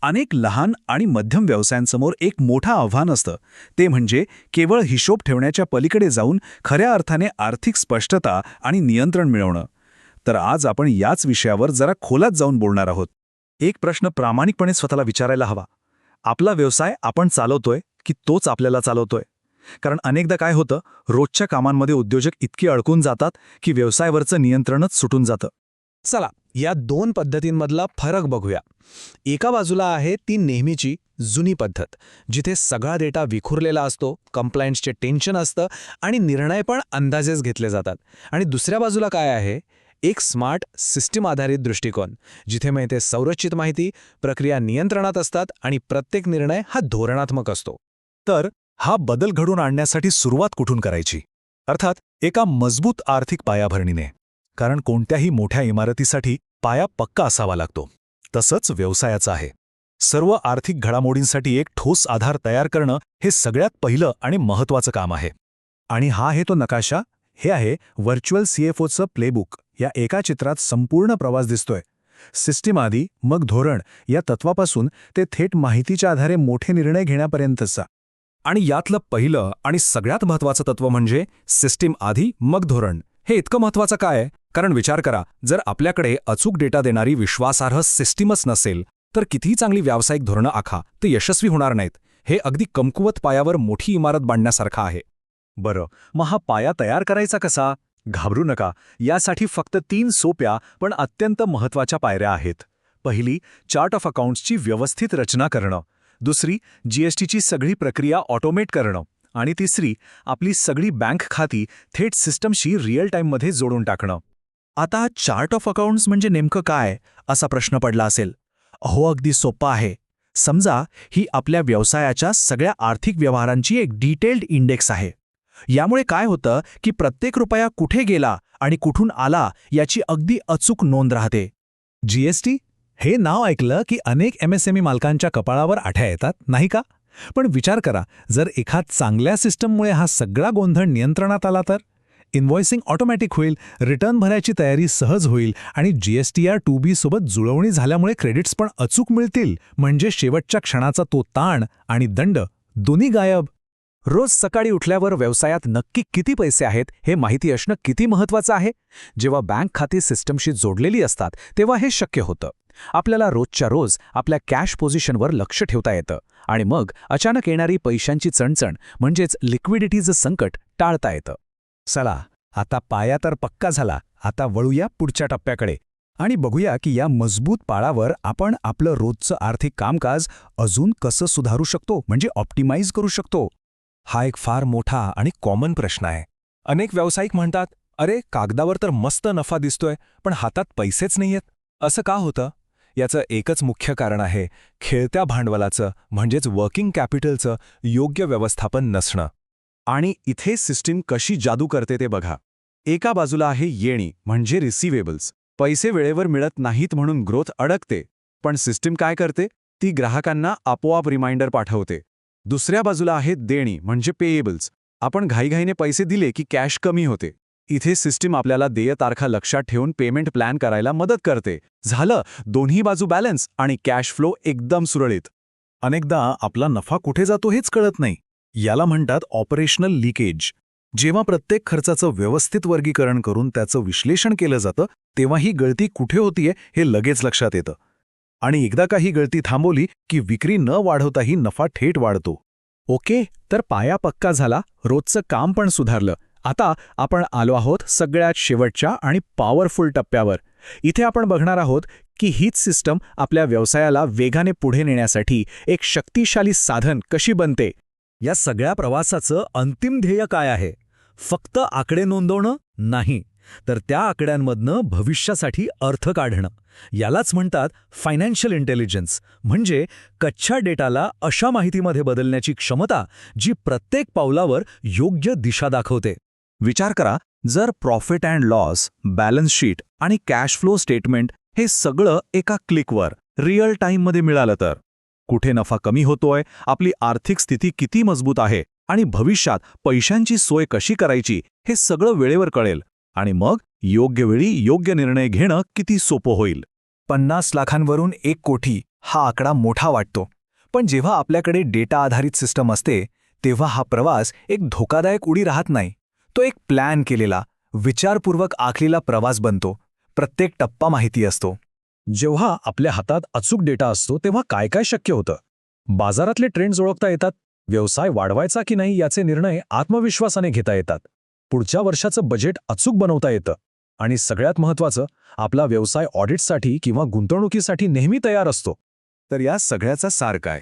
अनेक लहान आणि मध्यम व्यवसायांसमोर एक मोठं आव्हान असतं, ते म्हणजे केवळ हिशोब ठेवण्याच्या पलीकडे जाऊन खऱ्या अर्थाने आर्थिक स्पष्टता आणि नियंत्रण मिळवणं. तर आज आपण याच विषयावर जरा खोलात जाऊन बोलणार आहोत. एक प्रश्न प्रामाणिकपणे स्वतःला विचारायला हवा. आपला व्यवसाय आपण चालवतोय की तोच आपल्याला चालवतोय? कारण अनेकदा काय होतं, रोजच्या कामांमध्ये उद्योजक इतके अडकून जातात की व्यवसायावरचं नियंत्रणच सुटून जातं. चला या दोन पद्धतींमधला फरक बघूया. एका बाजूला आहे ती नेहमीची जुनी पद्धत, जिथे सगळा डेटा विखुरलेला असतो, कंप्लायन्सचे टेन्शन असतं आणि निर्णय पण अंदाजेच घेतले जातात. आणि दुसऱ्या बाजूला काय आहे, एक स्मार्ट सिस्टीम आधारित दृष्टिकोन, जिथे मिळते संरचित माहिती, प्रक्रिया नियंत्रणात असतात आणि प्रत्येक निर्णय हा धोरणात्मक असतो. तर हा बदल घडवून आणण्यासाठी सुरुवात कुठून करायची? अर्थात एका मजबूत आर्थिक पायाभरणीने. कारण कोणत्याही मोठ्या इमारतीसाठी पाया पक्का असावा लागतो. तसंच व्यवसायाचं आहे. सर्व आर्थिक घडामोडींसाठी एक ठोस आधार तयार करणं हे सगळ्यात पहिलं आणि महत्त्वाचं काम आहे. आणि हा आहे तो नकाशा. हे आहे व्हर्च्युअल CFOचं प्लेबुक. या एका चित्रात संपूर्ण प्रवास दिसतोय. सिस्टीम आधी, मग धोरण, या तत्वापासून ते थेट माहितीच्या आधारे मोठे निर्णय घेण्यापर्यंतचा. आणि यातलं पहिलं आणि सगळ्यात महत्त्वाचं तत्व म्हणजे सिस्टीम आधी मग धोरण. हे इतकं महत्त्वाचं काय? कारण विचार करा, जर आपल्याकडे अचूक डेटा देणारी विश्वासार्ह सिस्टीमच नसेल, तर कितीही चांगली व्यावसायिक धोरणं आखा, ते यशस्वी होणार नाहीत. हे अगदी कमकुवत पायावर मोठी इमारत बांधण्यासारखं आहे. बरं, मग हा पाया तयार करायचा कसा? घाबरू नका. यासाठी फक्त 3 सोप्या पण अत्यंत महत्त्वाच्या पायऱ्या आहेत. पहिली, चार्ट ऑफ अकाउंट्सची व्यवस्थित रचना करणं. दुसरी, GSTची सगळी प्रक्रिया ऑटोमेट करणं. आणि तिसरी, आपली सगळी बँक खाती थेट सिस्टमशी रिअल टाईममध्ये जोडून टाकणं. आता चार्ट ऑफ अकाउंट्स म्हणजे नेमकं काय, असा प्रश्न पडला असेल. अगदी सोपं आहे. समजा ही आपल्या व्यवसायाच्या सगळ्या आर्थिक व्यवहारांची एक डिटेल्ड इंडेक्स आहे. यामुळे काय होतं की प्रत्येक रुपया कुठे गेला आणि कुठून आला याची अगदी अचूक नोंद राहते. GST हे नाव ऐकलं की अनेक MSME मालकांच्या कपाळावर आठ्या येतात, नाही का? पण विचार करा, जर एखाद चांगल्या सिस्टममुळे हा सगळा गोंधळ नियंत्रणात आला तर इन्व्हॉइसिंग ऑटोमॅटिक होईल, रिटर्न भरायची तयारी सहज होईल आणि GSTR 2B सोबत जुळवणी झाल्यामुळे क्रेडिट्स पण अचूक मिळतील. म्हणजे शेवटच्या क्षणाचा तो ताण आणि दंड दोन्ही गायब. रोज सकाळी उठल्यावर व्यवसायात नक्की किती पैसे आहेत हे माहिती असणं किती महत्त्वाचं आहे. जेव्हा बँक खाती सिस्टमशी जोडलेली असतात तेव्हा हे शक्य होतं. आपल्याला रोजच्या रोज आपल्या कॅश पोझिशनवर लक्ष ठेवता येतं आणि मग अचानक येणारी पैशांची चणचण म्हणजेच लिक्विडिटीचं संकट टाळता येतं. चला, आता पाया तर पक्का झाला. आता वळूया पुढच्या टप्प्याकडे आणि बघूया की या मजबूत पाळावर आपण आपलं रोजचं आर्थिक कामकाज अजून कसं सुधारू शकतो, म्हणजे ऑप्टिमाइज करू शकतो. हा एक फार मोठा आणि कॉमन प्रश्न आहे. अनेक व्यावसायिक म्हणतात, अरे कागदावर तर मस्त नफा दिसतोय, पण हातात पैसेच नाहीयेत. असं का होतं? याचं एकच मुख्य कारण आहे, खेळत्या भांडवलाचं म्हणजेच वर्किंग कॅपिटलचं योग्य व्यवस्थापन नसणं. आणि इथे सिस्टीम कशी जादू करते ते बघा. एका बाजूला आहे येणी म्हणजे रिसिव्हेबल्स. पैसे वेळेवर मिळत नाहीत म्हणून ग्रोथ अडकते. पण सिस्टीम काय करते? ती ग्राहकांना आपोआप रिमाइंडर पाठवते. दुसऱ्या बाजूला आहे देणी म्हणजे पेएबल्स. आपण घाईघाईने पैसे दिले की कॅश कमी होते. इथे सिस्टीम आपल्याला देय तारखा लक्षात ठेवून पेमेंट प्लॅन करायला मदत करते. झालं, दोन्ही बाजू बॅलन्स आणि कॅश फ्लो एकदम सुरळीत. अनेकदा आपला नफा कुठे जातो हेच कळत नाही. याला म्हणतात ऑपरेशनल लिकेज. जेव्हा प्रत्येक खर्चाचं व्यवस्थित वर्गीकरण करून त्याचं विश्लेषण केलं जातं, तेव्हा ही गळती कुठे होतीये हे लगेच लक्षात येतं. आणि एकदा का ही गळती थांबवली की विक्री न वाढवताही नफा थेट वाढतो. ओके, तर पाया पक्का झाला, रोजचं काम पण सुधारलं. आता आपण आलो आहोत सगळ्यात शेवटच्या आणि पॉवरफुल टप्प्यावर. इथे आपण बघणार आहोत की हीच सिस्टम आपल्या व्यवसायाला वेगाने पुढे नेण्यासाठी एक शक्तिशाली साधन कशी बनते. या सगळ्या प्रवासाचं अंतिम ध्येय काय आहे? फक्त आकडे नोंदवणं नाही, तर त्या आकड्यांमधनं भविष्यासाठी अर्थ काढणं. यालाच म्हणतात फायनान्शियल इंटेलिजन्स, म्हणजे कच्च्या डेटाला अशा माहितीमध्ये बदलण्याची क्षमता जी प्रत्येक पावलावर योग्य दिशा दाखवते. विचार करा, जर profit and loss, balance sheet आणि कॅश फ्लो स्टेटमेंट हे सगळं एका क्लिकवर रिअल टाईममध्ये मिळालं तर कुठे नफा कमी होतोय, आपली आर्थिक स्थिती किती मजबूत आहे आणि भविष्यात पैशांची सोय कशी करायची हे सगळं वेळेवर कळेल. आणि मग योग्य वेळी योग्य निर्णय घेणं किती सोपं होईल. 50 लाखांवरून 1 कोटी हा आकडा मोठा वाटतो, पण जेव्हा आपल्याकडे डेटा आधारित सिस्टम असते तेव्हा हा प्रवास एक धोकादायक उडी राहत नाही. तो एक प्लॅन केलेला, विचारपूर्वक आखलेला प्रवास बनतो. प्रत्येक टप्पा माहिती असतो. जेव्हा आपल्या हातात अचूक डेटा असतो तेव्हा काय काय शक्य होतं? बाजारातले ट्रेंड्स ओळखता येतात, व्यवसाय वाढवायचा की नाही याचे निर्णय आत्मविश्वासाने घेता येतात, पुढच्या वर्षाचं बजेट अचूक बनवता येतं आणि सगळ्यात महत्त्वाचं, आपला व्यवसाय ऑडिटसाठी किंवा गुंतवणुकीसाठी नेहमी तयार असतो. तर या सगळ्याचा सार काय?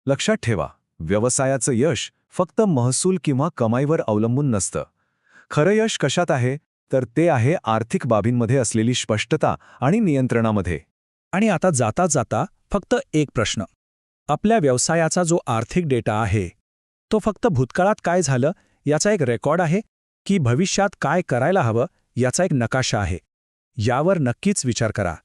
लक्षात ठेवा, व्यवसायाचं यश फक्त महसूल किंवा कमाईवर अवलंबून नसतं. खरं यश कशात आहे? तर ते आहे आर्थिक बाबींमध्ये असलेली स्पष्टता आणि नियंत्रणामध्ये. आणि आता जाता जाता फक्त एक प्रश्न. आपल्या व्यवसायाचा जो आर्थिक डेटा आहे तो फक्त भूतकाळात काय झालं याचा एक रेकॉर्ड आहे की भविष्यात काय करायला हवं याचा एक नकाशा आहे? यावर नक्कीच विचार करा.